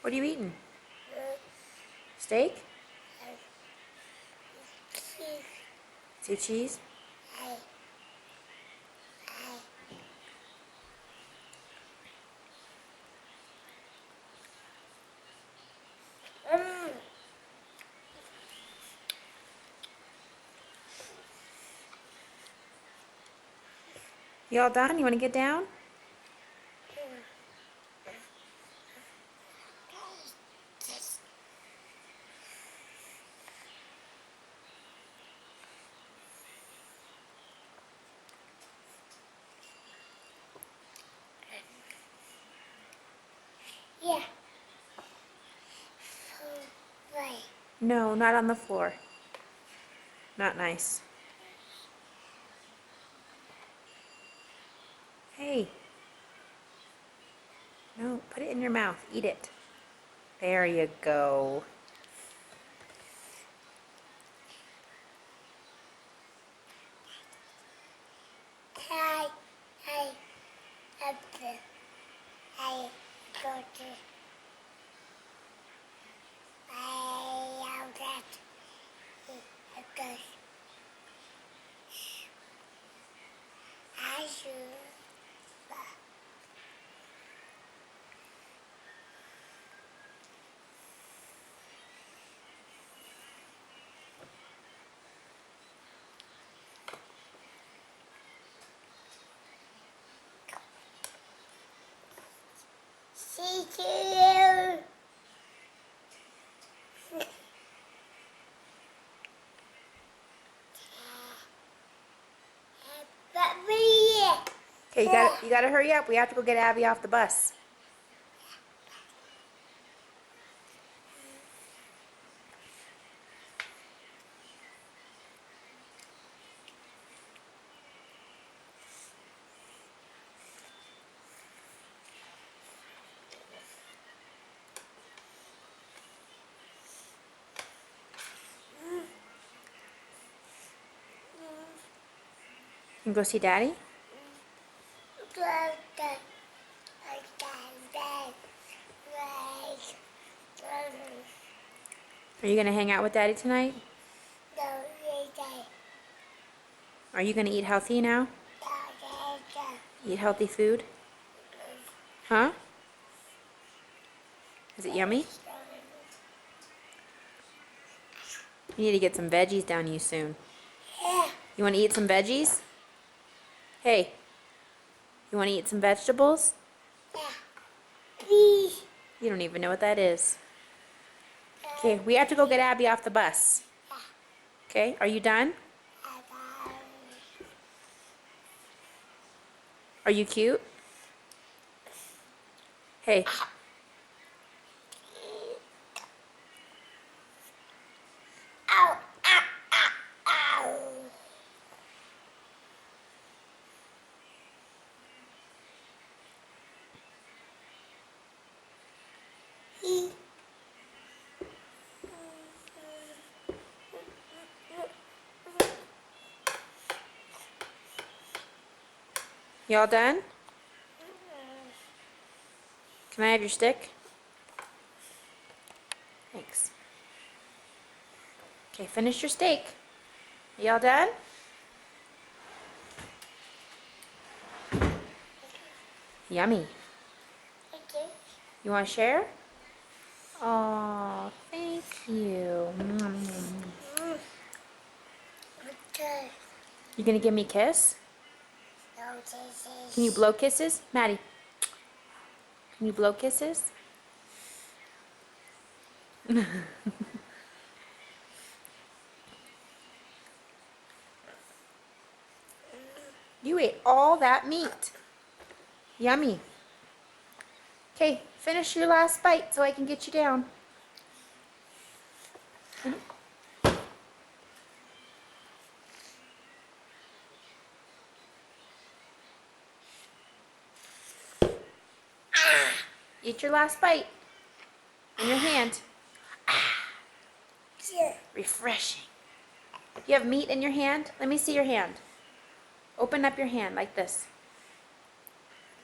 What are you eating? Steak? Is it cheese? You all done? You want to get down? Yeah. Right. No, not on the floor. Not nice. Hey. No, put it in your mouth. Eat it. There you go. Hi. Hi. Apple. Hi. Daughter. Hi. Outlet. Okay. I should. See you. Okay, you gotta hurry up. We have to go get Abby off the bus. You can go see Daddy? Are you gonna hang out with Daddy tonight? Are you gonna eat healthy now? Eat healthy food? Huh? Is it yummy? You need to get some veggies down you soon. You want to eat some veggies? Hey, you want to eat some vegetables? Please. You don't even know what that is. Okay, we have to go get Abby off the bus. Okay, are you done? Are you cute? Hey, Ow, ow, ow, ow. you all done? Can I have your stick? Thanks. Okay, finish your steak. Are y'all done? Yummy. Okay. You want to share? Oh, thank you. Okay. You gonna give me a kiss? No, this is. Can you blow kisses? Maddie, can you blow kisses? You ate all that meat. Yummy. Okay, finish your last bite so I can get you down. Eat your last bite. In your hand. Yeah. Refreshing. You have meat in your hand? Let me see your hand. Open up your hand like this.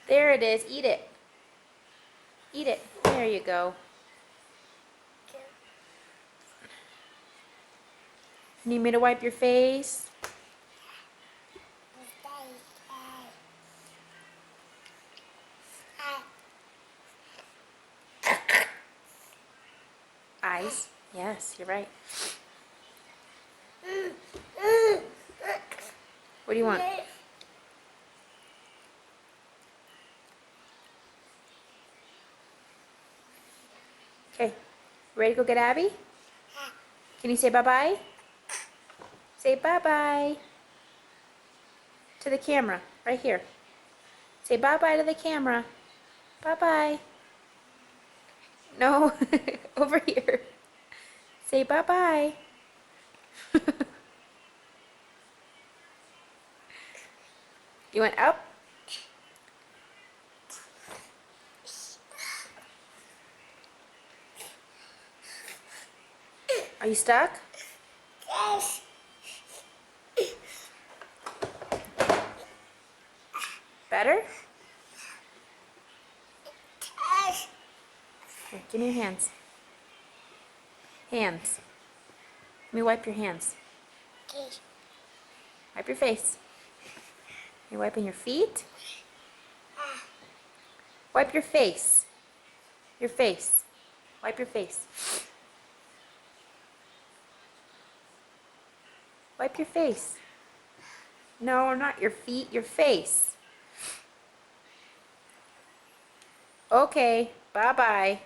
There it is. Eat it. Eat it. There you go. Need me to wipe your face? Eyes? Yes, you're right. What do you want? Okay, ready to go get Abby? Can you say bye-bye? Say bye-bye to the camera, right here. Say bye-bye to the camera. Bye-bye. No, over here. Say bye-bye. You went up? Are you stuck? Yes. Better? Yes. Here, give me your hands. Hands. Let me wipe your hands. Yes. Wipe your face. You wiping your feet? Wipe your face. Your face. Wipe your face. Wipe your face. No, not your feet, your face. Okay, bye-bye.